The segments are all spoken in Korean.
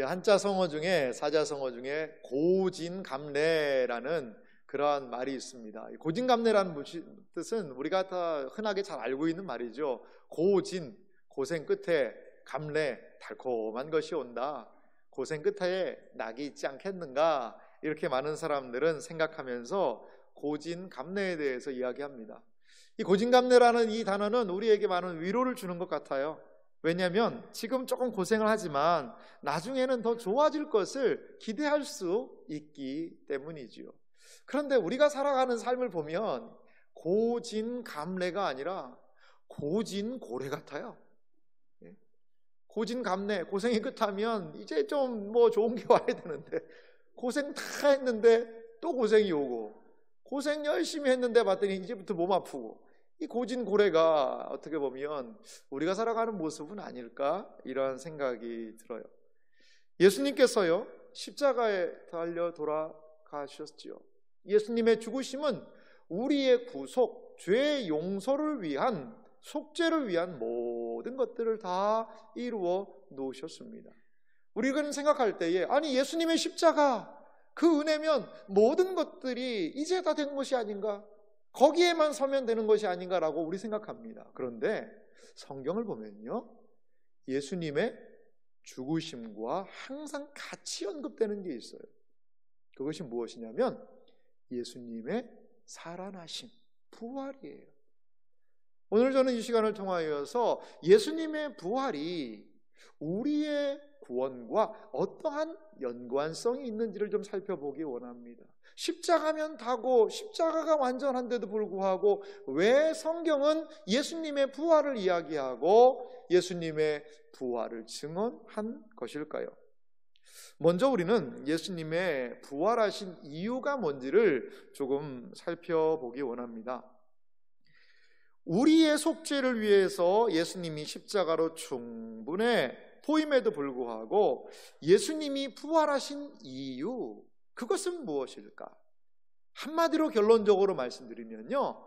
한자 성어 중에 사자성어 중에 고진감래라는 그러한 말이 있습니다. 고진감래라는 뜻은 우리가 다 흔하게 잘 알고 있는 말이죠. 고진, 고생 끝에, 감래, 달콤한 것이 온다. 고생 끝에 낙이 있지 않겠는가? 이렇게 많은 사람들은 생각하면서 고진감래에 대해서 이야기합니다. 이 고진감래라는 이 단어는 우리에게 많은 위로를 주는 것 같아요. 왜냐하면 지금 조금 고생을 하지만 나중에는 더 좋아질 것을 기대할 수 있기 때문이지요. 그런데 우리가 살아가는 삶을 보면 고진감래가 아니라 고진고래 같아요. 고진감래, 고생이 끝하면 이제 좀 좋은 게 와야 되는데 고생 다 했는데 또 고생이 오고, 고생 열심히 했는데 봤더니 이제부터 몸 아프고, 이 고진고래가 어떻게 보면 우리가 살아가는 모습은 아닐까, 이런 생각이 들어요. 예수님께서요 십자가에 달려 돌아가셨지요. 예수님의 죽으심은 우리의 구속, 죄의 용서를 위한, 속죄를 위한 모든 것들을 다 이루어 놓으셨습니다. 우리가 생각할 때에 아니 예수님의 십자가 그 은혜면 모든 것들이 이제 다 된 것이 아닌가, 거기에만 서면 되는 것이 아닌가라고 우리 생각합니다. 그런데 성경을 보면요 예수님의 죽으심과 항상 같이 언급되는 게 있어요. 그것이 무엇이냐면 예수님의 살아나심, 부활이에요. 오늘 저는 이 시간을 통하여서 예수님의 부활이 우리의 구원과 어떠한 연관성이 있는지를 좀 살펴보기 원합니다. 십자가면 다고 십자가가 완전한데도 불구하고 왜 성경은 예수님의 부활을 이야기하고 예수님의 부활을 증언한 것일까요? 먼저 우리는 예수님의 부활하신 이유가 뭔지를 조금 살펴보기 원합니다. 우리의 속죄를 위해서 예수님이 십자가로 충분해 보임에도 불구하고 예수님이 부활하신 이유, 그것은 무엇일까? 한마디로 결론적으로 말씀드리면요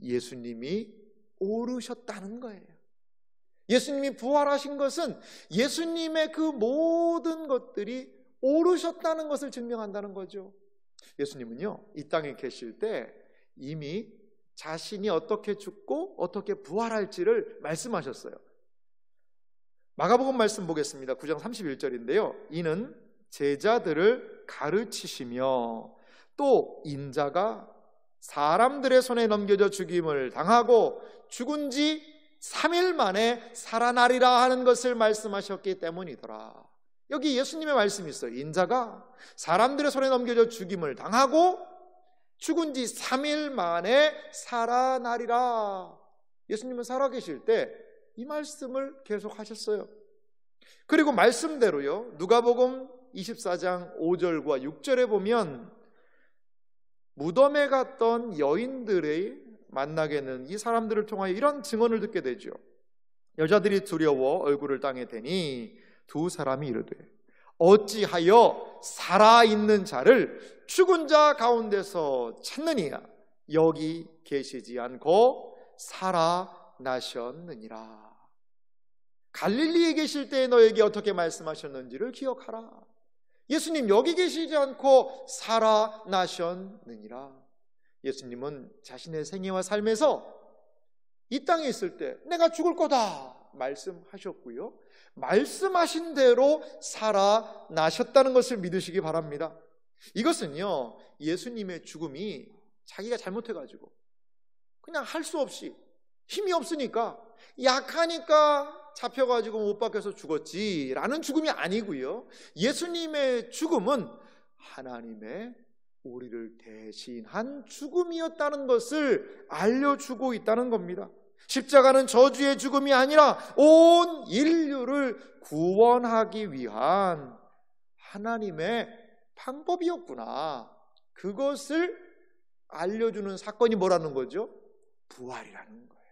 예수님이 오르셨다는 거예요. 예수님이 부활하신 것은 예수님의 그 모든 것들이 오르셨다는 것을 증명한다는 거죠. 예수님은요 이 땅에 계실 때 이미 자신이 어떻게 죽고 어떻게 부활할지를 말씀하셨어요. 마가복음 말씀 보겠습니다. 9장 31절인데요 이는 제자들을 가르치시며 또 인자가 사람들의 손에 넘겨져 죽임을 당하고 죽은 지 3일 만에 살아나리라 하는 것을 말씀하셨기 때문이더라. 여기 예수님의 말씀이 있어요. 인자가 사람들의 손에 넘겨져 죽임을 당하고 죽은 지 3일 만에 살아나리라. 예수님은 살아계실 때 이 말씀을 계속 하셨어요. 그리고 말씀대로요 누가복음 24장 5절과 6절에 보면 무덤에 갔던 여인들의 만나게는 이 사람들을 통하여 이런 증언을 듣게 되죠. 여자들이 두려워 얼굴을 땅에 대니 두 사람이 이르되 어찌하여 살아있는 자를 죽은 자 가운데서 찾느냐, 여기 계시지 않고 살아나셨느니라. 갈릴리에 계실 때에 너에게 어떻게 말씀하셨는지를 기억하라. 예수님 여기 계시지 않고 살아나셨느니라. 예수님은 자신의 생애와 삶에서 이 땅에 있을 때 내가 죽을 거다 말씀하셨고요 말씀하신 대로 살아나셨다는 것을 믿으시기 바랍니다. 이것은요 예수님의 죽음이 자기가 잘못해가지고 그냥 할 수 없이 힘이 없으니까 약하니까 잡혀가지고 못 박혀서 죽었지라는 죽음이 아니고요 예수님의 죽음은 하나님의 우리를 대신한 죽음이었다는 것을 알려주고 있다는 겁니다. 십자가는 저주의 죽음이 아니라 온 인류를 구원하기 위한 하나님의 방법이었구나, 그것을 알려주는 사건이 뭐라는 거죠? 부활이라는 거예요.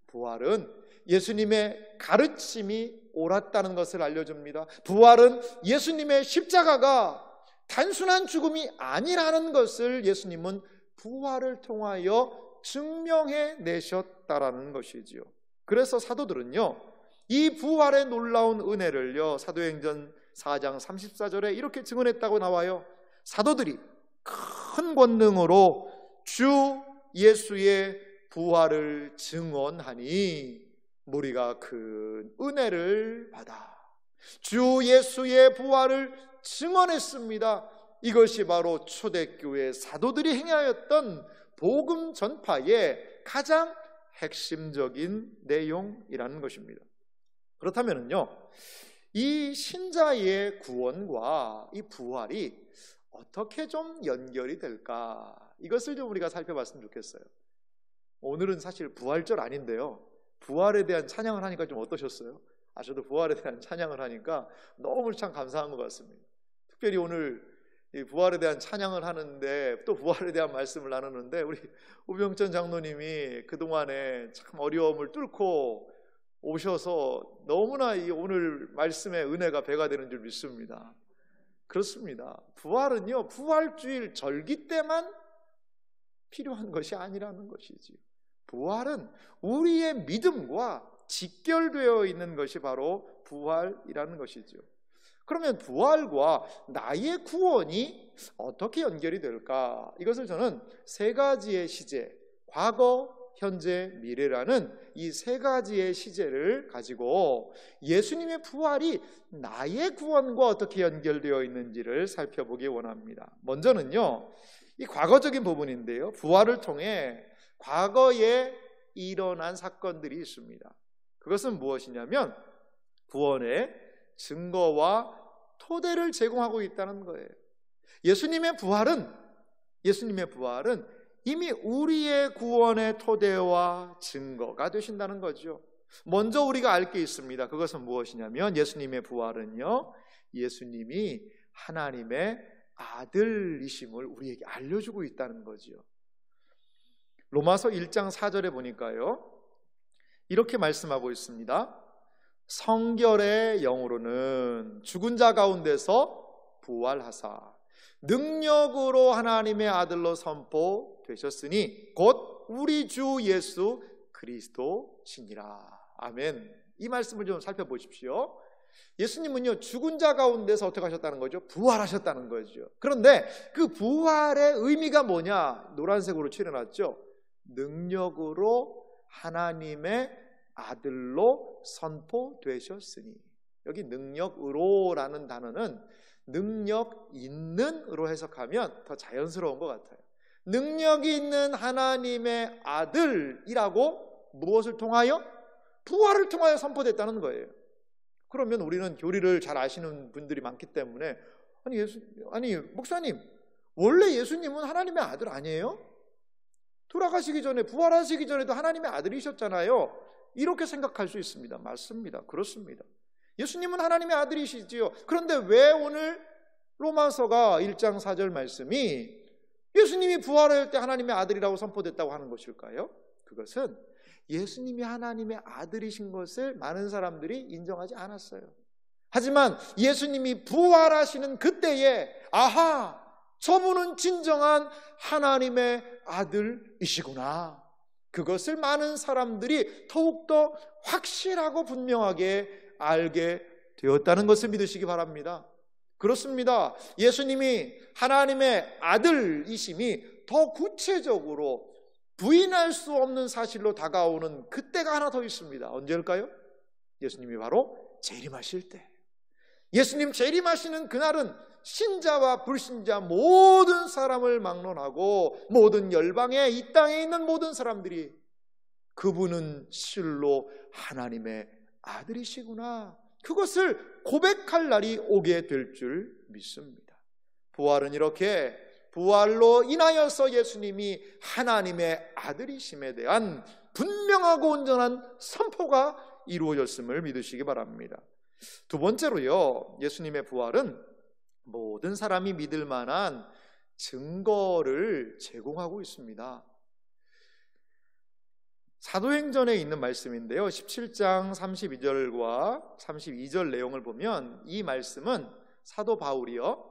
부활은 예수님의 가르침이 옳았다는 것을 알려줍니다. 부활은 예수님의 십자가가 단순한 죽음이 아니라는 것을 예수님은 부활을 통하여 증명해 내셨다라는 것이지요. 그래서 사도들은요 이 부활의 놀라운 은혜를요 사도행전 4장 34절에 이렇게 증언했다고 나와요. 사도들이 큰 권능으로 주 예수의 부활을 증언하니 무리가 큰 은혜를 받아 주 예수의 부활을 증언했습니다. 이것이 바로 초대교회 사도들이 행하였던 복음 전파의 가장 핵심적인 내용이라는 것입니다. 그렇다면요, 이 신자의 구원과 이 부활이 어떻게 좀 연결이 될까? 이것을 좀 우리가 살펴봤으면 좋겠어요. 오늘은 사실 부활절 아닌데요, 부활에 대한 찬양을 하니까 좀 어떠셨어요? 저도 부활에 대한 찬양을 하니까 너무 참 감사한 것 같습니다. 특별히 오늘 이 부활에 대한 찬양을 하는데 또 부활에 대한 말씀을 나누는데 우리 우병천 장로님이 그동안에 참 어려움을 뚫고 오셔서 너무나 이 오늘 말씀의 은혜가 배가 되는 줄 믿습니다. 그렇습니다. 부활은요, 부활주일 절기 때만 필요한 것이 아니라는 것이지요. 부활은 우리의 믿음과 직결되어 있는 것이 바로 부활이라는 것이죠. 그러면 부활과 나의 구원이 어떻게 연결이 될까? 이것을 저는 세 가지의 시제, 과거, 현재, 미래라는 이 세 가지의 시제를 가지고 예수님의 부활이 나의 구원과 어떻게 연결되어 있는지를 살펴보기 원합니다. 먼저는요, 이 과거적인 부분인데요, 부활을 통해 과거에 일어난 사건들이 있습니다. 그것은 무엇이냐면 구원의 증거와 토대를 제공하고 있다는 거예요. 예수님의 부활은 이미 우리의 구원의 토대와 증거가 되신다는 거죠. 먼저 우리가 알 게 있습니다. 그것은 무엇이냐면 예수님의 부활은요, 예수님이 하나님의 아들이심을 우리에게 알려주고 있다는 거죠. 로마서 1장 4절에 보니까요, 이렇게 말씀하고 있습니다. 성결의 영으로는 죽은 자 가운데서 부활하사 능력으로 하나님의 아들로 선포되셨으니 곧 우리 주 예수 그리스도시니라. 아멘. 이 말씀을 좀 살펴보십시오. 예수님은요, 죽은 자 가운데서 어떻게 하셨다는 거죠? 부활하셨다는 거죠. 그런데 그 부활의 의미가 뭐냐? 노란색으로 칠해놨죠. 능력으로 하나님의 아들로 선포되셨으니. 여기 능력으로라는 단어는 능력 있는으로 해석하면 더 자연스러운 것 같아요. 능력이 있는 하나님의 아들이라고 무엇을 통하여? 부활을 통하여 선포됐다는 거예요. 그러면 우리는 교리를 잘 아시는 분들이 많기 때문에 아니 목사님, 원래 예수님은 하나님의 아들 아니에요? 돌아가시기 전에, 부활하시기 전에도 하나님의 아들이셨잖아요. 이렇게 생각할 수 있습니다. 맞습니다. 그렇습니다. 예수님은 하나님의 아들이시지요. 그런데 왜 오늘 로마서가 1장 4절 말씀이 예수님이 부활할 때 하나님의 아들이라고 선포됐다고 하는 것일까요? 그것은 예수님이 하나님의 아들이신 것을 많은 사람들이 인정하지 않았어요. 하지만 예수님이 부활하시는 그때에 아하, 저분은 진정한 하나님의 아들이시구나, 그것을 많은 사람들이 더욱더 확실하고 분명하게 알게 되었다는 것을 믿으시기 바랍니다. 그렇습니다. 예수님이 하나님의 아들이심이 더 구체적으로 부인할 수 없는 사실로 다가오는 그때가 하나 더 있습니다. 언제일까요? 예수님이 바로 재림하실 때. 예수님 재림하시는 그날은 신자와 불신자 모든 사람을 막론하고 모든 열방에, 이 땅에 있는 모든 사람들이 그분은 실로 하나님의 아들이시구나, 그것을 고백할 날이 오게 될 줄 믿습니다. 부활은 이렇게 부활로 인하여서 예수님이 하나님의 아들이심에 대한 분명하고 온전한 선포가 이루어졌음을 믿으시기 바랍니다. 두 번째로요, 예수님의 부활은 모든 사람이 믿을 만한 증거를 제공하고 있습니다. 사도행전에 있는 말씀인데요, 17장 32절과 32절 내용을 보면 이 말씀은 사도 바울이요,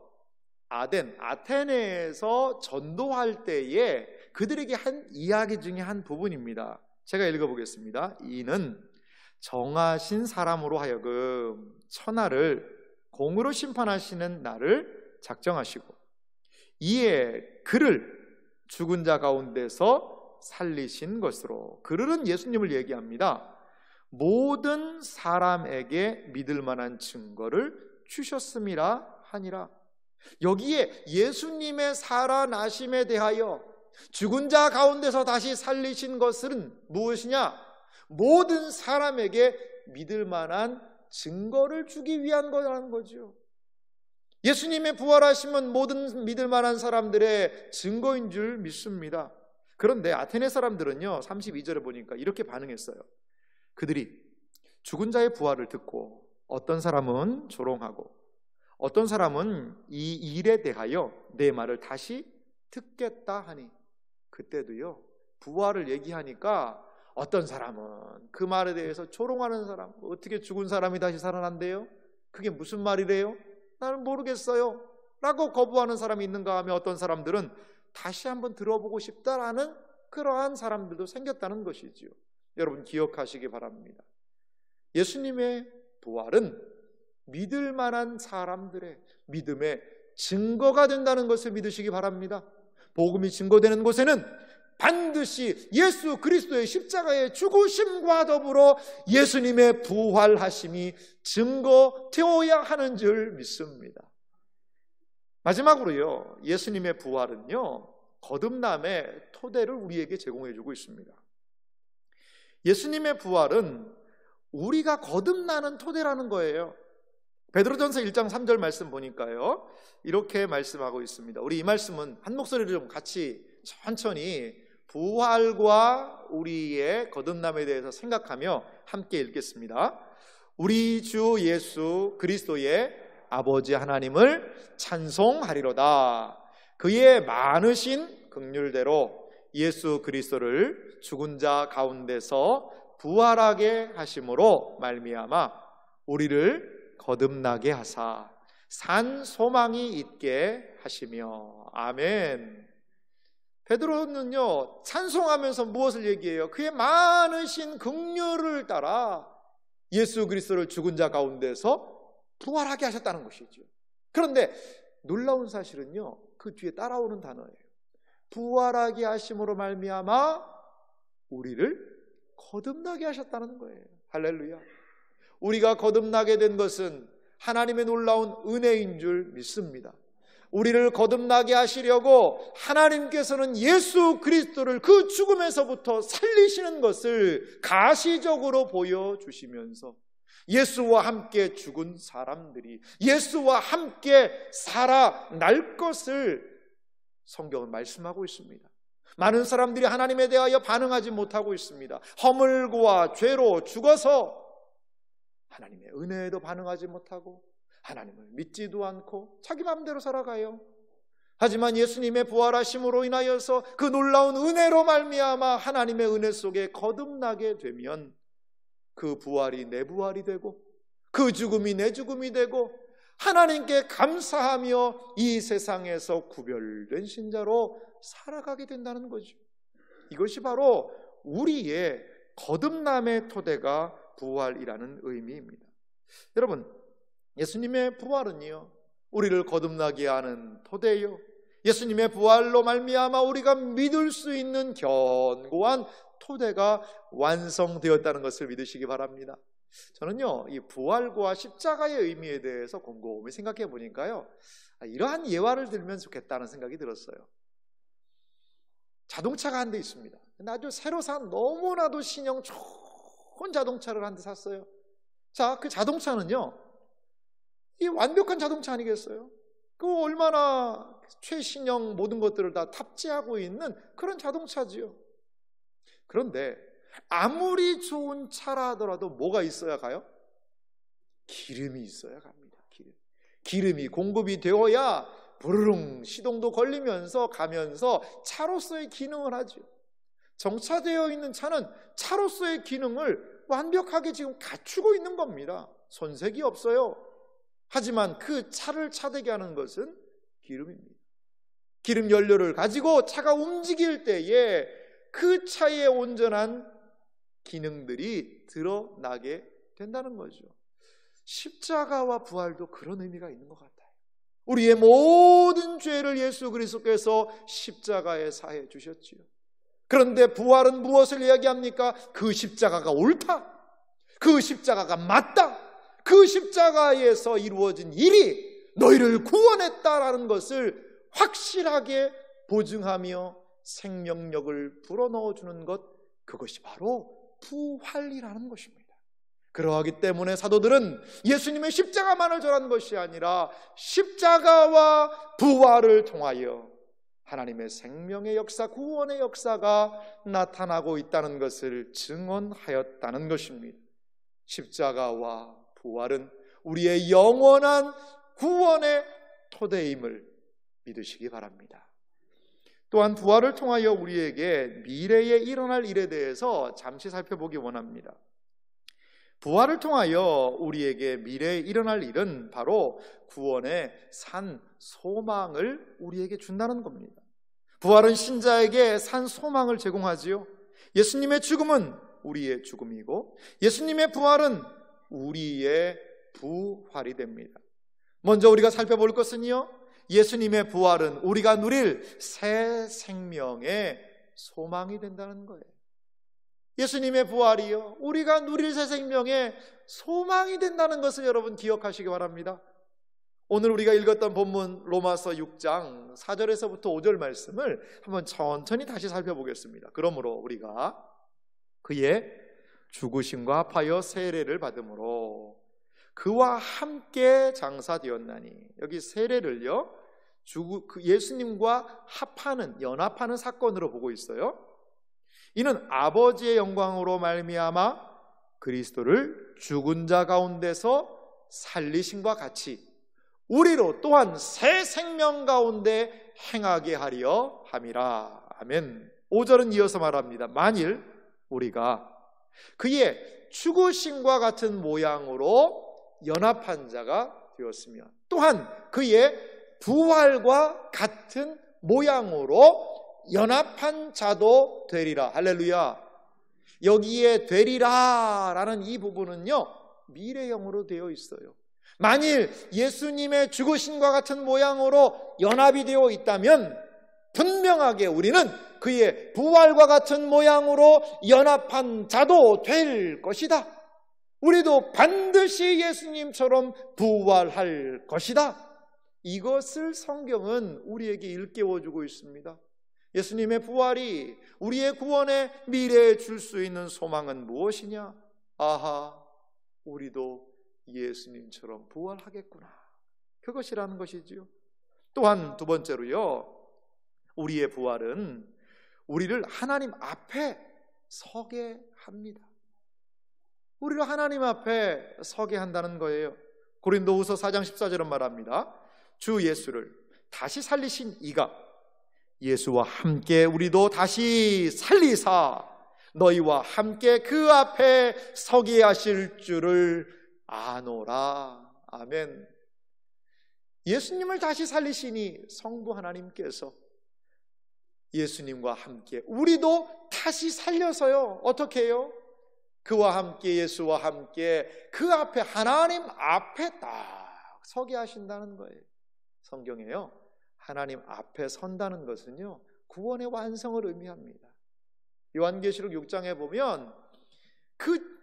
아테네에서 전도할 때에 그들에게 한 이야기 중에 한 부분입니다. 제가 읽어보겠습니다. 이는 정하신 사람으로 하여금 천하를 공의로 심판하시는 날을 작정하시고 이에 그를 죽은 자 가운데서 살리신 것으로, 그들은 예수님을 얘기합니다. 모든 사람에게 믿을 만한 증거를 주셨음이라 하니라. 여기에 예수님의 살아나심에 대하여 죽은 자 가운데서 다시 살리신 것은 무엇이냐? 모든 사람에게 믿을 만한 증거를 주기 위한 거라는 거죠. 예수님의 부활하심은 모든 믿을 만한 사람들의 증거인 줄 믿습니다. 그런데 아테네 사람들은요, 32절에 보니까 이렇게 반응했어요. 그들이 죽은 자의 부활을 듣고 어떤 사람은 조롱하고 어떤 사람은 이 일에 대하여 내 말을 다시 듣겠다 하니, 그때도요 부활을 얘기하니까 어떤 사람은 그 말에 대해서 조롱하는 사람, 어떻게 죽은 사람이 다시 살아난대요? 그게 무슨 말이래요? 나는 모르겠어요 라고 거부하는 사람이 있는가 하면, 어떤 사람들은 다시 한번 들어보고 싶다라는 그러한 사람들도 생겼다는 것이지요. 여러분 기억하시기 바랍니다. 예수님의 부활은 믿을 만한 사람들의 믿음의 증거가 된다는 것을 믿으시기 바랍니다. 복음이 증거되는 곳에는 반드시 예수 그리스도의 십자가의 죽으심과 더불어 예수님의 부활하심이 증거되어야 하는 줄 믿습니다. 마지막으로요, 예수님의 부활은요 거듭남의 토대를 우리에게 제공해 주고 있습니다. 예수님의 부활은 우리가 거듭나는 토대라는 거예요. 베드로전서 1장 3절 말씀 보니까요 이렇게 말씀하고 있습니다. 우리 이 말씀은 한 목소리로 좀 같이 천천히 부활과 우리의 거듭남에 대해서 생각하며 함께 읽겠습니다. 우리 주 예수 그리스도의 아버지 하나님을 찬송하리로다. 그의 많으신 긍휼대로 예수 그리스도를 죽은 자 가운데서 부활하게 하심으로 말미암아 우리를 거듭나게 하사 산 소망이 있게 하시며. 아멘. 베드로는요 찬송하면서 무엇을 얘기해요? 그의 많으신 긍휼을 따라 예수 그리스도를 죽은 자 가운데서 부활하게 하셨다는 것이죠. 그런데 놀라운 사실은요 그 뒤에 따라오는 단어예요. 부활하게 하심으로 말미암아 우리를 거듭나게 하셨다는 거예요. 할렐루야. 우리가 거듭나게 된 것은 하나님의 놀라운 은혜인 줄 믿습니다. 우리를 거듭나게 하시려고 하나님께서는 예수 그리스도를 그 죽음에서부터 살리시는 것을 가시적으로 보여주시면서 예수와 함께 죽은 사람들이 예수와 함께 살아날 것을 성경은 말씀하고 있습니다. 많은 사람들이 하나님에 대하여 반응하지 못하고 있습니다. 허물과 죄로 죽어서 하나님의 은혜에도 반응하지 못하고 하나님을 믿지도 않고 자기 마음대로 살아가요. 하지만 예수님의 부활하심으로 인하여서 그 놀라운 은혜로 말미암아 하나님의 은혜 속에 거듭나게 되면 그 부활이 내 부활이 되고 그 죽음이 내 죽음이 되고 하나님께 감사하며 이 세상에서 구별된 신자로 살아가게 된다는 거죠. 이것이 바로 우리의 거듭남의 토대가 부활이라는 의미입니다. 여러분, 예수님의 부활은요 우리를 거듭나게 하는 토대요, 예수님의 부활로 말미암아 우리가 믿을 수 있는 견고한 토대가 완성되었다는 것을 믿으시기 바랍니다. 저는요 이 부활과 십자가의 의미에 대해서 곰곰이 생각해 보니까요 이러한 예화를 들면 좋겠다는 생각이 들었어요. 자동차가 한 대 있습니다. 근데 아주 새로 산 너무나도 신형 좋은 자동차를 한 대 샀어요. 자, 그 자동차는요 이 완벽한 자동차 아니겠어요? 그 얼마나 최신형 모든 것들을 다 탑재하고 있는 그런 자동차지요. 그런데 아무리 좋은 차라 하더라도 뭐가 있어야 가요? 기름이 있어야 갑니다. 기름이 공급이 되어야 부르릉 시동도 걸리면서 가면서 차로서의 기능을 하죠. 정차되어 있는 차는 차로서의 기능을 완벽하게 지금 갖추고 있는 겁니다. 손색이 없어요. 하지만 그 차를 차되게 하는 것은 기름입니다. 기름 연료를 가지고 차가 움직일 때에 그 차의 온전한 기능들이 드러나게 된다는 거죠. 십자가와 부활도 그런 의미가 있는 것 같아요. 우리의 모든 죄를 예수 그리스도께서 십자가에 사해 주셨지요. 그런데 부활은 무엇을 이야기합니까? 그 십자가가 옳다, 그 십자가가 맞다, 그 십자가에서 이루어진 일이 너희를 구원했다라는 것을 확실하게 보증하며 생명력을 불어넣어주는 것, 그것이 바로 부활이라는 것입니다. 그러하기 때문에 사도들은 예수님의 십자가만을 전한 것이 아니라 십자가와 부활을 통하여 하나님의 생명의 역사, 구원의 역사가 나타나고 있다는 것을 증언하였다는 것입니다. 십자가와 부활은 우리의 영원한 구원의 토대임을 믿으시기 바랍니다. 또한 부활을 통하여 우리에게 미래에 일어날 일에 대해서 잠시 살펴보기 원합니다. 부활을 통하여 우리에게 미래에 일어날 일은 바로 구원의 산 소망을 우리에게 준다는 겁니다. 부활은 신자에게 산 소망을 제공하지요. 예수님의 죽음은 우리의 죽음이고 예수님의 부활은 우리의 부활이 됩니다. 먼저 우리가 살펴볼 것은요, 예수님의 부활은 우리가 누릴 새 생명의 소망이 된다는 거예요. 예수님의 부활이요, 우리가 누릴 새 생명의 소망이 된다는 것을 여러분 기억하시기 바랍니다. 오늘 우리가 읽었던 본문 로마서 6장 4절에서부터 5절 말씀을 한번 천천히 다시 살펴보겠습니다. 그러므로 우리가 그의 죽으심과 합하여 세례를 받음으로 그와 함께 장사되었나니, 여기 세례를요 예수님과 합하는, 연합하는 사건으로 보고 있어요. 이는 아버지의 영광으로 말미암아 그리스도를 죽은 자 가운데서 살리심과 같이 우리로 또한 새 생명 가운데 행하게 하려 함이라. 아멘. 5절은 이어서 말합니다. 만일 우리가 그의 죽으심과 같은 모양으로 연합한 자가 되었으면 또한 그의 부활과 같은 모양으로 연합한 자도 되리라. 할렐루야. 여기에 되리라 라는 이 부분은요 미래형으로 되어 있어요. 만일 예수님의 죽으심과 같은 모양으로 연합이 되어 있다면 분명하게 우리는 그의 부활과 같은 모양으로 연합한 자도 될 것이다. 우리도 반드시 예수님처럼 부활할 것이다. 이것을 성경은 우리에게 일깨워주고 있습니다. 예수님의 부활이 우리의 구원의 미래에 줄 수 있는 소망은 무엇이냐? 아하, 우리도 예수님처럼 부활하겠구나. 그것이라는 것이지요. 또한 두 번째로요, 우리의 부활은 우리를 하나님 앞에 서게 합니다. 우리를 하나님 앞에 서게 한다는 거예요. 고린도후서 4장 14절은 말합니다. 주 예수를 다시 살리신 이가 예수와 함께 우리도 다시 살리사 너희와 함께 그 앞에 서게 하실 줄을 아노라. 아멘. 예수님을 다시 살리시니 성부 하나님께서 예수님과 함께 우리도 다시 살려서요, 어떻게 해요? 그와 함께, 예수와 함께 그 앞에, 하나님 앞에 딱 서게 하신다는 거예요. 성경에요, 하나님 앞에 선다는 것은요 구원의 완성을 의미합니다. 요한계시록 6장에 보면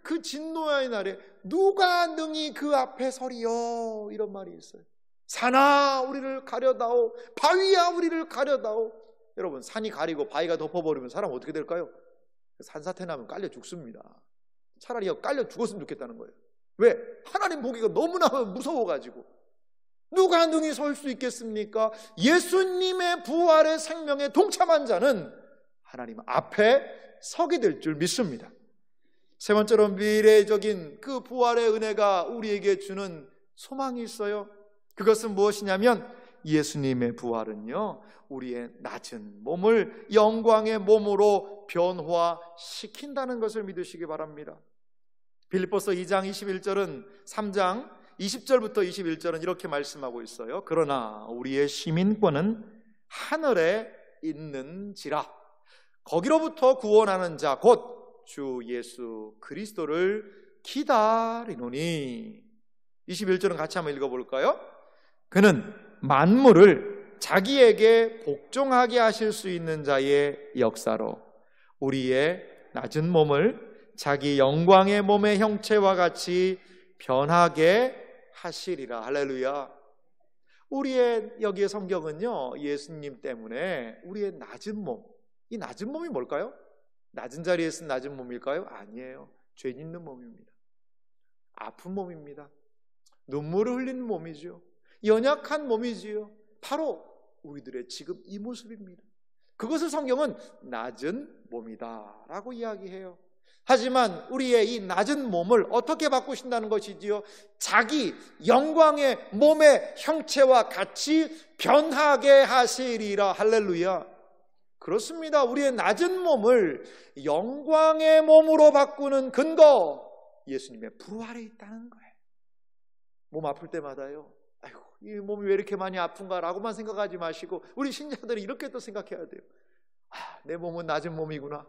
그 진노의 날에 누가 능히 그 앞에 서리요, 이런 말이 있어요. 산아 우리를 가려다오, 바위야 우리를 가려다오. 여러분, 산이 가리고 바위가 덮어버리면 사람 어떻게 될까요? 산사태 나면 깔려 죽습니다. 차라리 깔려 죽었으면 좋겠다는 거예요. 왜? 하나님 보기가 너무나 무서워가지고. 누가 능히 설 수 있겠습니까? 예수님의 부활의 생명에 동참한 자는 하나님 앞에 서게 될 줄 믿습니다. 세 번째로 미래적인 그 부활의 은혜가 우리에게 주는 소망이 있어요. 그것은 무엇이냐면 예수님의 부활은요 우리의 낮은 몸을 영광의 몸으로 변화시킨다는 것을 믿으시기 바랍니다. 빌립보서 2장 21절은 3장 20절부터 21절은 이렇게 말씀하고 있어요. 그러나 우리의 시민권은 하늘에 있는지라 거기로부터 구원하는 자 곧 주 예수 그리스도를 기다리노니. 21절은 같이 한번 읽어볼까요? 그는 만물을 자기에게 복종하게 하실 수 있는 자의 역사로 우리의 낮은 몸을 자기 영광의 몸의 형체와 같이 변하게 하시리라. 할렐루야. 우리의 여기에 성경은요, 예수님 때문에 우리의 낮은 몸, 이 낮은 몸이 뭘까요? 낮은 자리에 쓴 낮은 몸일까요? 아니에요. 죄 있는 몸입니다. 아픈 몸입니다. 눈물을 흘리는 몸이죠. 연약한 몸이지요. 바로 우리들의 지금 이 모습입니다. 그것을 성경은 낮은 몸이다 라고 이야기해요. 하지만 우리의 이 낮은 몸을 어떻게 바꾸신다는 것이지요? 자기 영광의 몸의 형체와 같이 변하게 하시리라. 할렐루야. 그렇습니다. 우리의 낮은 몸을 영광의 몸으로 바꾸는 근거, 예수님의 부활에 있다는 거예요. 몸 아플 때마다요, 아이고 이 몸이 왜 이렇게 많이 아픈가 라고만 생각하지 마시고, 우리 신자들이 이렇게 또 생각해야 돼요. 내 몸은 낮은 몸이구나.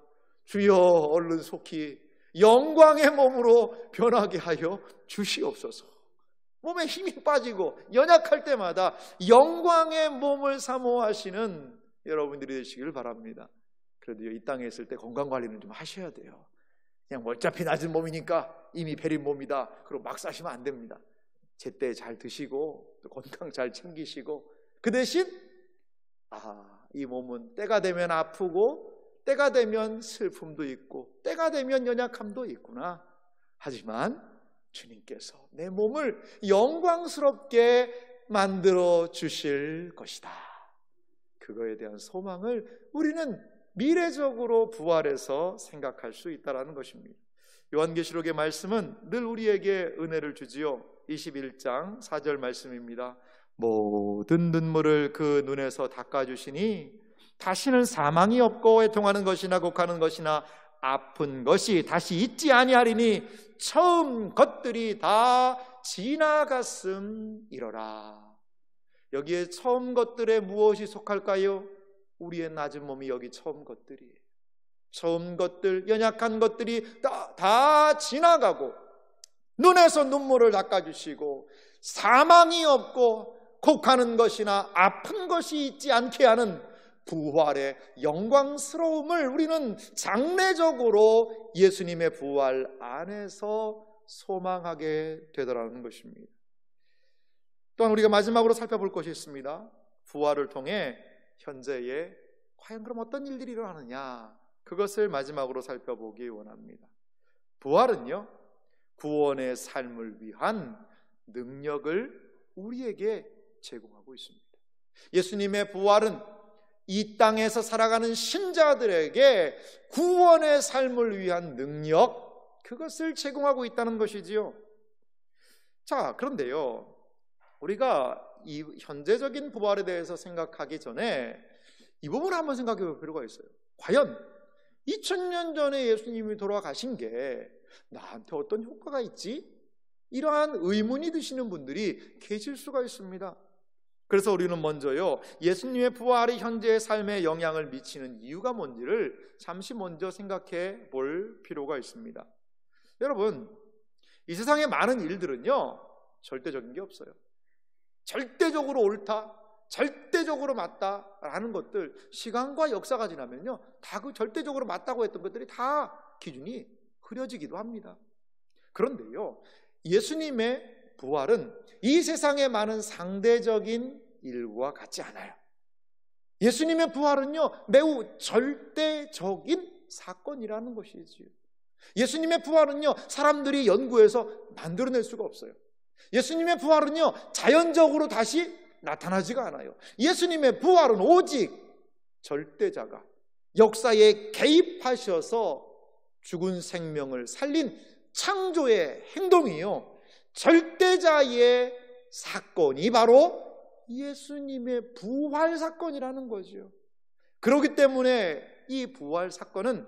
주여 얼른 속히 영광의 몸으로 변하게 하여 주시옵소서. 몸에 힘이 빠지고 연약할 때마다 영광의 몸을 사모하시는 여러분들이 되시길 바랍니다. 그래도 이 땅에 있을 때 건강관리는 좀 하셔야 돼요. 그냥 어차피 낮은 몸이니까 이미 베린 몸이다 그리고 막 사시면 안 됩니다. 제때 잘 드시고 또 건강 잘 챙기시고, 그 대신 이 몸은 때가 되면 아프고 때가 되면 슬픔도 있고 때가 되면 연약함도 있구나. 하지만 주님께서 내 몸을 영광스럽게 만들어 주실 것이다. 그거에 대한 소망을 우리는 미래적으로 부활해서 생각할 수 있다는 것입니다. 요한계시록의 말씀은 늘 우리에게 은혜를 주지요. 21장 4절 말씀입니다. 모든 눈물을 그 눈에서 닦아주시니 다시는 사망이 없고 애통하는 것이나 곡하는 것이나 아픈 것이 다시 있지 아니하리니 처음 것들이 다 지나갔음이로라. 여기에 처음 것들에 무엇이 속할까요? 우리의 낮은 몸이 여기 처음 것들이에요. 처음 것들, 연약한 것들이 다 지나가고 눈에서 눈물을 닦아주시고 사망이 없고 곡하는 것이나 아픈 것이 있지 않게 하는 부활의 영광스러움을 우리는 장래적으로 예수님의 부활 안에서 소망하게 되더라는 것입니다. 또한 우리가 마지막으로 살펴볼 것이 있습니다. 부활을 통해 현재에 과연 그럼 어떤 일들이 일어나느냐, 그것을 마지막으로 살펴보기 원합니다. 부활은요, 구원의 삶을 위한 능력을 우리에게 제공하고 있습니다. 예수님의 부활은 이 땅에서 살아가는 신자들에게 구원의 삶을 위한 능력, 그것을 제공하고 있다는 것이지요. 자, 그런데요, 우리가 이 현재적인 부활에 대해서 생각하기 전에 이 부분을 한번 생각해 볼 필요가 있어요. 과연 2000년 전에 예수님이 돌아가신 게 나한테 어떤 효과가 있지? 이러한 의문이 드시는 분들이 계실 수가 있습니다. 그래서 우리는 먼저요, 예수님의 부활이 현재의 삶에 영향을 미치는 이유가 뭔지를 잠시 먼저 생각해 볼 필요가 있습니다. 여러분, 이 세상의 많은 일들은요, 절대적인 게 없어요. 절대적으로 옳다, 절대적으로 맞다라는 것들, 시간과 역사가 지나면요, 다 그 절대적으로 맞다고 했던 것들이 다 기준이 흐려지기도 합니다. 그런데요, 예수님의 부활은 이 세상의 많은 상대적인 일과 같지 않아요. 예수님의 부활은요, 매우 절대적인 사건이라는 것이지요. 예수님의 부활은요, 사람들이 연구해서 만들어낼 수가 없어요. 예수님의 부활은요, 자연적으로 다시 나타나지가 않아요. 예수님의 부활은 오직 절대자가 역사에 개입하셔서 죽은 생명을 살린 창조의 행동이요, 절대자의 사건이 바로 예수님의 부활 사건이라는 거죠. 그렇기 때문에 이 부활 사건은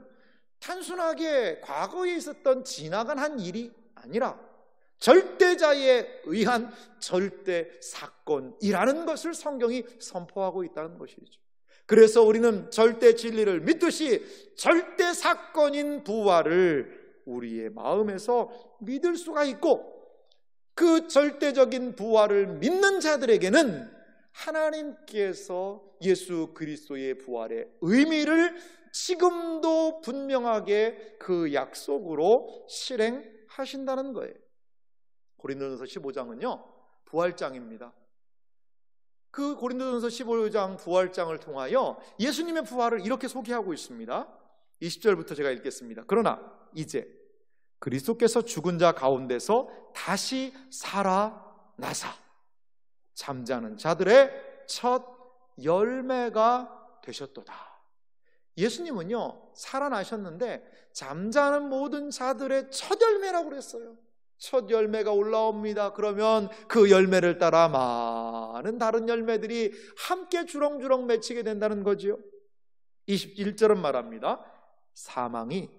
단순하게 과거에 있었던 지나간 한 일이 아니라 절대자에 의한 절대 사건이라는 것을 성경이 선포하고 있다는 것이죠. 그래서 우리는 절대 진리를 믿듯이 절대 사건인 부활을 우리의 마음에서 믿을 수가 있고, 그 절대적인 부활을 믿는 자들에게는 하나님께서 예수 그리스도의 부활의 의미를 지금도 분명하게 그 약속으로 실행하신다는 거예요. 고린도전서 15장은요 부활장입니다. 그 고린도전서 15장 부활장을 통하여 예수님의 부활을 이렇게 소개하고 있습니다. 20절부터 제가 읽겠습니다. 그러나 이제 그리스도께서 죽은 자 가운데서 다시 살아나사 잠자는 자들의 첫 열매가 되셨도다. 예수님은요 살아나셨는데 잠자는 모든 자들의 첫 열매라고 그랬어요. 첫 열매가 올라옵니다. 그러면 그 열매를 따라 많은 다른 열매들이 함께 주렁주렁 맺히게 된다는 거지요. 21절은 말합니다. 사망이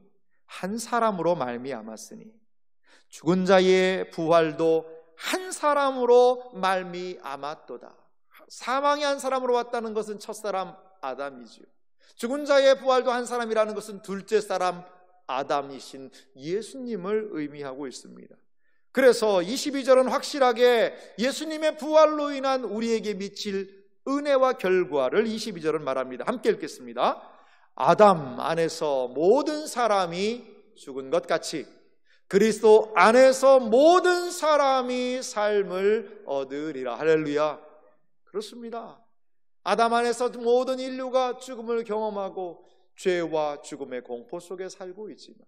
한 사람으로 말미암았으니 죽은 자의 부활도 한 사람으로 말미암았도다. 사망이 한 사람으로 왔다는 것은 첫사람 아담이지요. 죽은 자의 부활도 한 사람이라는 것은 둘째 사람 아담이신 예수님을 의미하고 있습니다. 그래서 22절은 확실하게 예수님의 부활로 인한 우리에게 미칠 은혜와 결과를 22절은 말합니다. 함께 읽겠습니다. 아담 안에서 모든 사람이 죽은 것 같이 그리스도 안에서 모든 사람이 삶을 얻으리라. 할렐루야. 그렇습니다. 아담 안에서 모든 인류가 죽음을 경험하고 죄와 죽음의 공포 속에 살고 있지만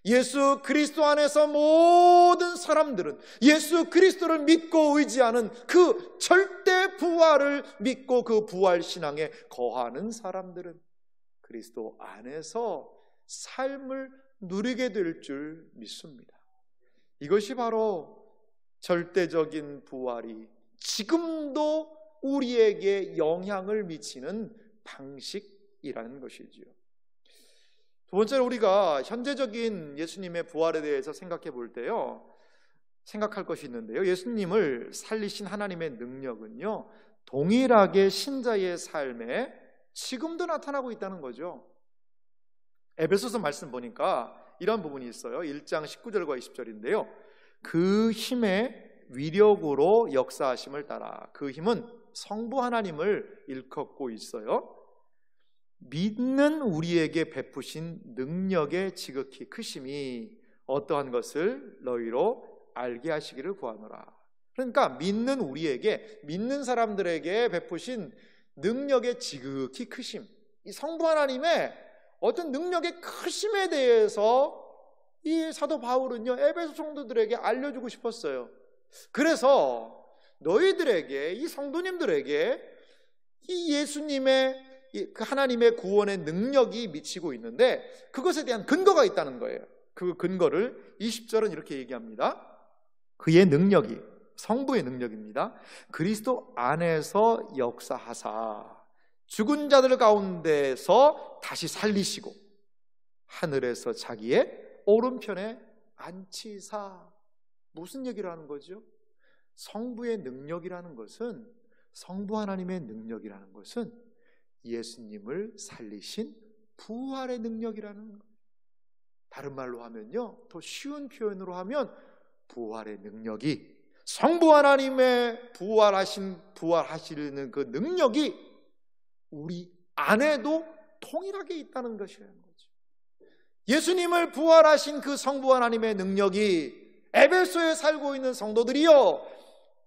예수 그리스도 안에서 모든 사람들은 예수 그리스도를 믿고 의지하는 그 절대 부활을 믿고 그 부활 신앙에 거하는 사람들은 그리스도 안에서 삶을 누리게 될 줄 믿습니다. 이것이 바로 절대적인 부활이 지금도 우리에게 영향을 미치는 방식이라는 것이지요. 두 번째로 우리가 현재적인 예수님의 부활에 대해서 생각해 볼 때요, 생각할 것이 있는데요. 예수님을 살리신 하나님의 능력은요, 동일하게 신자의 삶에 지금도 나타나고 있다는 거죠. 에베소서 말씀 보니까 이런 부분이 있어요. 1장 19절과 20절인데요. 그 힘의 위력으로 역사하심을 따라, 그 힘은 성부 하나님을 일컫고 있어요. 믿는 우리에게 베푸신 능력의 지극히 크심이 어떠한 것을 너희로 알게 하시기를 구하노라. 그러니까 믿는 우리에게, 믿는 사람들에게 베푸신 능력의 지극히 크심, 이 성부 하나님의 어떤 능력의 크심에 대해서 이 사도 바울은요 에베소 성도들에게 알려주고 싶었어요. 그래서 너희들에게, 이 성도님들에게 이 예수님의 그 하나님의 구원의 능력이 미치고 있는데 그것에 대한 근거가 있다는 거예요. 그 근거를 20절은 이렇게 얘기합니다. 그의 능력이, 성부의 능력입니다. 그리스도 안에서 역사하사 죽은 자들 가운데서 다시 살리시고 하늘에서 자기의 오른편에 앉히사. 무슨 얘기를 하는 거죠? 성부의 능력이라는 것은, 성부 하나님의 능력이라는 것은 예수님을 살리신 부활의 능력이라는 거예요. 다른 말로 하면요, 더 쉬운 표현으로 하면 부활의 능력이, 성부 하나님의 부활하시는 그 능력이 우리 안에도 동일하게 있다는 것이라는 거죠. 예수님을 부활하신 그 성부 하나님의 능력이 에베소에 살고 있는 성도들이요,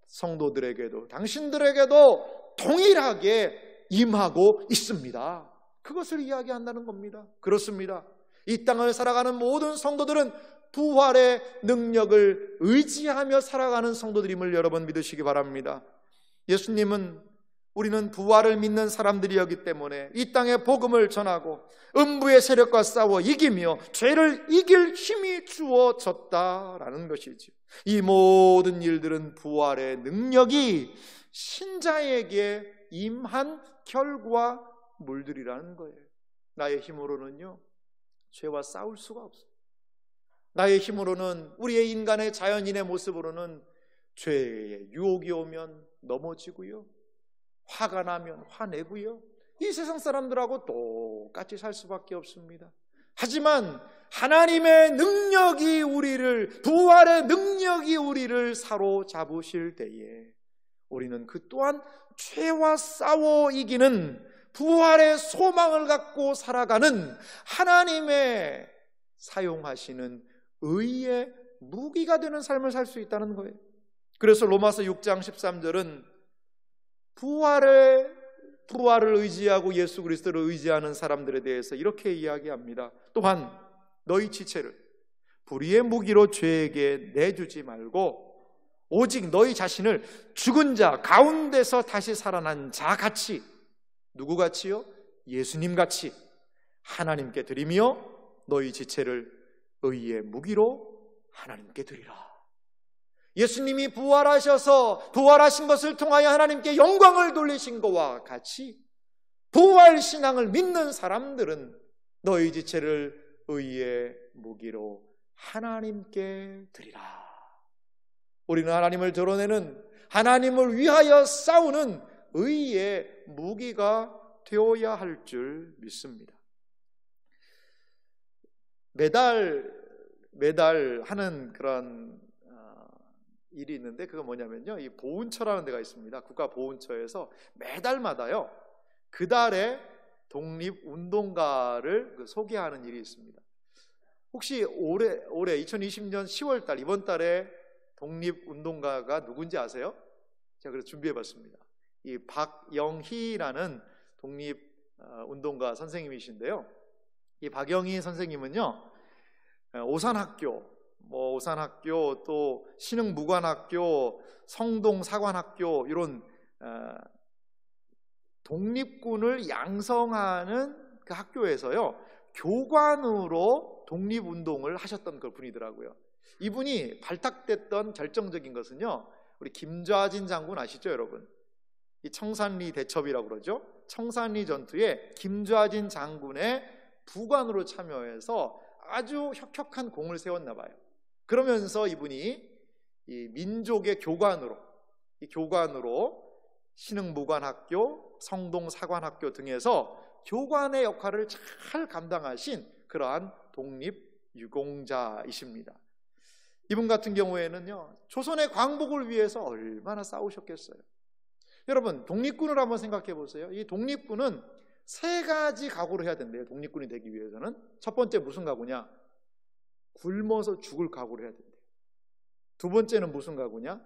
성도들에게도, 당신들에게도 동일하게 임하고 있습니다. 그것을 이야기한다는 겁니다. 그렇습니다. 이 땅을 살아가는 모든 성도들은 부활의 능력을 의지하며 살아가는 성도들임을 여러분 믿으시기 바랍니다. 우리는 부활을 믿는 사람들이었기 때문에 이 땅에 복음을 전하고 음부의 세력과 싸워 이기며 죄를 이길 힘이 주어졌다라는 것이죠. 이 모든 일들은 부활의 능력이 신자에게 임한 결과물들이라는 거예요. 나의 힘으로는요, 죄와 싸울 수가 없어요. 나의 힘으로는, 우리의 인간의 자연인의 모습으로는 죄의 유혹이 오면 넘어지고요, 화가 나면 화내고요, 이 세상 사람들하고 똑같이 살 수밖에 없습니다. 하지만 하나님의 능력이 우리를, 부활의 능력이 우리를 사로잡으실 때에 우리는 그 또한 죄와 싸워 이기는 부활의 소망을 갖고 살아가는 하나님의 사용하시는 의의 무기가 되는 삶을 살 수 있다는 거예요. 그래서 로마서 6장 13절은 부활을 의지하고 예수 그리스도를 의지하는 사람들에 대해서 이렇게 이야기합니다. 또한 너희 지체를 불의의 무기로 죄에게 내주지 말고 오직 너희 자신을 죽은 자 가운데서 다시 살아난 자 같이, 누구 같이요? 예수님 같이 하나님께 드리며 너희 지체를 의의 무기로 하나님께 드리라. 예수님이 부활하셔서 부활하신 것을 통하여 하나님께 영광을 돌리신 것과 같이 부활신앙을 믿는 사람들은 너희 지체를 의의 무기로 하나님께 드리라. 우리는 하나님을 드러내는, 하나님을 위하여 싸우는 의의 무기가 되어야 할 줄 믿습니다. 매달 하는 그런 일이 있는데, 그거 뭐냐면요, 이 보훈처라는 데가 있습니다. 국가보훈처에서 매달마다요 그 달에 독립운동가를 소개하는 일이 있습니다. 혹시 올해 2020년 10월달, 이번 달에 독립운동가가 누군지 아세요? 제가 그래서 준비해봤습니다. 이 박영희라는 독립운동가 선생님이신데요, 이 박영희 선생님은요 오산학교, 또 신흥무관학교, 성동사관학교, 이런 독립군을 양성하는 그 학교에서요 교관으로 독립운동을 하셨던 그 분이더라고요. 이분이 발탁됐던 결정적인 것은요, 우리 김좌진 장군 아시죠, 여러분? 이 청산리 대첩이라고 그러죠. 청산리 전투에 김좌진 장군의 부관으로 참여해서 아주 혁혁한 공을 세웠나 봐요. 그러면서 이분이 이 민족의 교관으로 신흥무관학교, 성동사관학교 등에서 교관의 역할을 잘 감당하신 그러한 독립유공자이십니다. 이분 같은 경우에는요 조선의 광복을 위해서 얼마나 싸우셨겠어요. 여러분, 독립군을 한번 생각해 보세요. 이 독립군은 세 가지 각오를 해야 된대요. 독립군이 되기 위해서는. 첫 번째 무슨 각오냐? 굶어서 죽을 각오를 해야 된대요. 두 번째는 무슨 각오냐?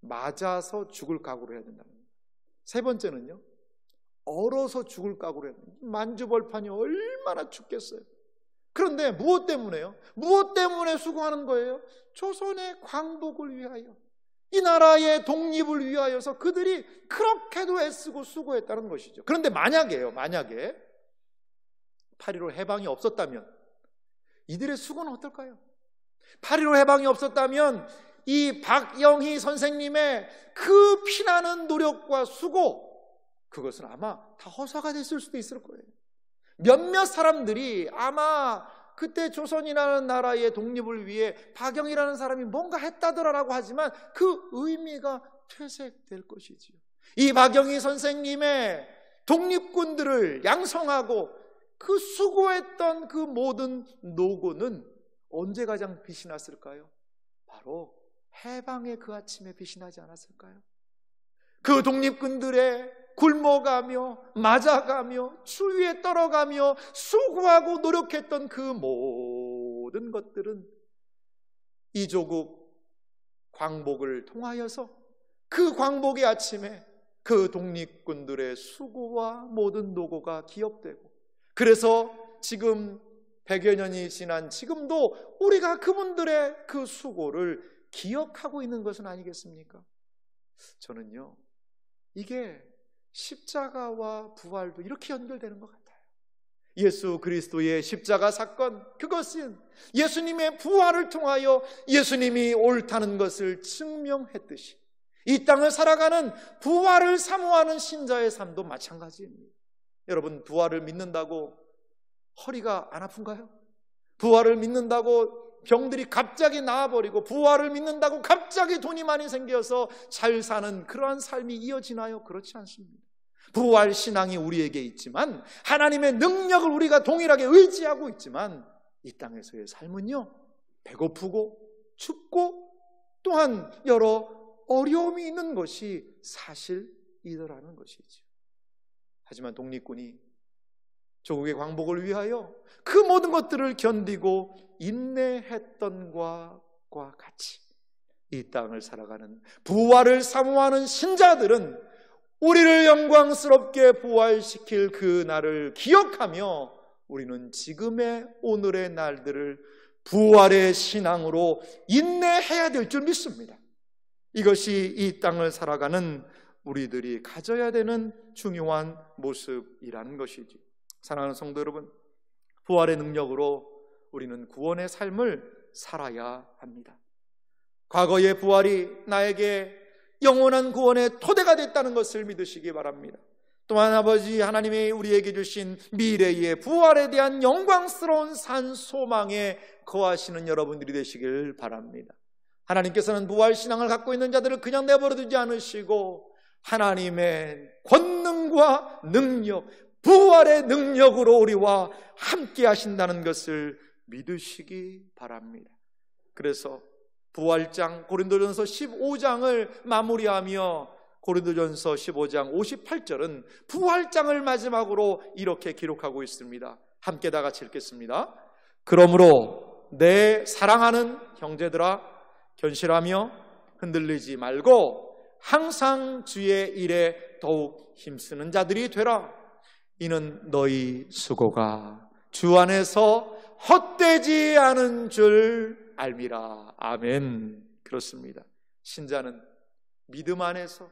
맞아서 죽을 각오를 해야 된다는 거예요. 세 번째는요, 얼어서 죽을 각오를 해야 된다. 만주벌판이 얼마나 춥겠어요. 그런데 무엇 때문에요? 무엇 때문에 수고하는 거예요? 조선의 광복을 위하여, 이 나라의 독립을 위하여서 그들이 그렇게도 애쓰고 수고했다는 것이죠. 그런데 만약에 8.15 해방이 없었다면 이들의 수고는 어떨까요? 8.15 해방이 없었다면 이 박영희 선생님의 그 피나는 노력과 수고, 그것은 아마 다 허사가 됐을 수도 있을 거예요. 몇몇 사람들이 아마 그때 조선이라는 나라의 독립을 위해 박영희라는 사람이 뭔가 했다더라라고 하지만 그 의미가 퇴색될 것이지요. 이 박영희 선생님의 독립군들을 양성하고 그 수고했던 그 모든 노고는 언제 가장 빛이 났을까요? 바로 해방의 그 아침에 빛이 나지 않았을까요? 그 독립군들의 굶어가며 맞아가며 추위에 떨어가며 수고하고 노력했던 그 모든 것들은 이 조국 광복을 통하여서 그 광복의 아침에 그 독립군들의 수고와 모든 노고가 기억되고, 그래서 지금 100여 년이 지난 지금도 우리가 그분들의 그 수고를 기억하고 있는 것은 아니겠습니까? 저는요, 이게 십자가와 부활도 이렇게 연결되는 것 같아요. 예수 그리스도의 십자가 사건, 그것은 예수님의 부활을 통하여 예수님이 옳다는 것을 증명했듯이 이 땅을 살아가는 부활을 사모하는 신자의 삶도 마찬가지입니다. 여러분, 부활을 믿는다고 허리가 안 아픈가요? 부활을 믿는다고 병들이 갑자기 나아버리고, 부활을 믿는다고 갑자기 돈이 많이 생겨서 잘 사는 그러한 삶이 이어지나요? 그렇지 않습니다. 부활 신앙이 우리에게 있지만, 하나님의 능력을 우리가 동일하게 의지하고 있지만, 이 땅에서의 삶은요, 배고프고 춥고 또한 여러 어려움이 있는 것이 사실이더라는 것이죠. 하지만 독립군이 조국의 광복을 위하여 그 모든 것들을 견디고 인내했던 것과 같이 이 땅을 살아가는 부활을 사모하는 신자들은 우리를 영광스럽게 부활시킬 그 날을 기억하며 우리는 지금의 오늘의 날들을 부활의 신앙으로 인내해야 될 줄 믿습니다. 이것이 이 땅을 살아가는 우리들이 가져야 되는 중요한 모습이라는 것이지. 사랑하는 성도 여러분, 부활의 능력으로 우리는 구원의 삶을 살아야 합니다. 과거의 부활이 나에게 영원한 구원의 토대가 됐다는 것을 믿으시기 바랍니다. 또한 아버지 하나님이 우리에게 주신 미래의 부활에 대한 영광스러운 산 소망에 거하시는 여러분들이 되시길 바랍니다. 하나님께서는 부활신앙을 갖고 있는 자들을 그냥 내버려 두지 않으시고 하나님의 권능과 능력, 부활의 능력으로 우리와 함께 하신다는 것을 믿으시기 바랍니다. 그래서 부활장 고린도전서 15장을 마무리하며 고린도전서 15장 58절은 부활장을 마지막으로 이렇게 기록하고 있습니다. 함께 다 같이 읽겠습니다. 그러므로 내 사랑하는 형제들아, 견실하며 흔들리지 말고 항상 주의 일에 더욱 힘쓰는 자들이 되라. 이는 너희 수고가 주 안에서 헛되지 않은 줄 알미라. 아멘. 그렇습니다. 신자는 믿음 안에서,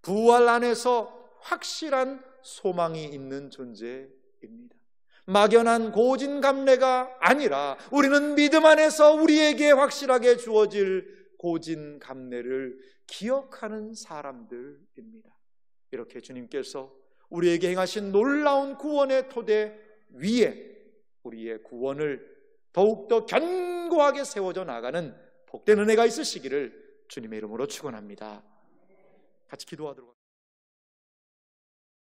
부활 안에서 확실한 소망이 있는 존재입니다. 막연한 고진감래가 아니라 우리는 믿음 안에서 우리에게 확실하게 주어질 고진감래를 기억하는 사람들입니다. 이렇게 주님께서 우리에게 행하신 놀라운 구원의 토대 위에 우리의 구원을 더욱더 견고하게 세워져 나가는 복된 은혜가 있으시기를 주님의 이름으로 축원합니다. 같이 기도하도록 하겠습니다.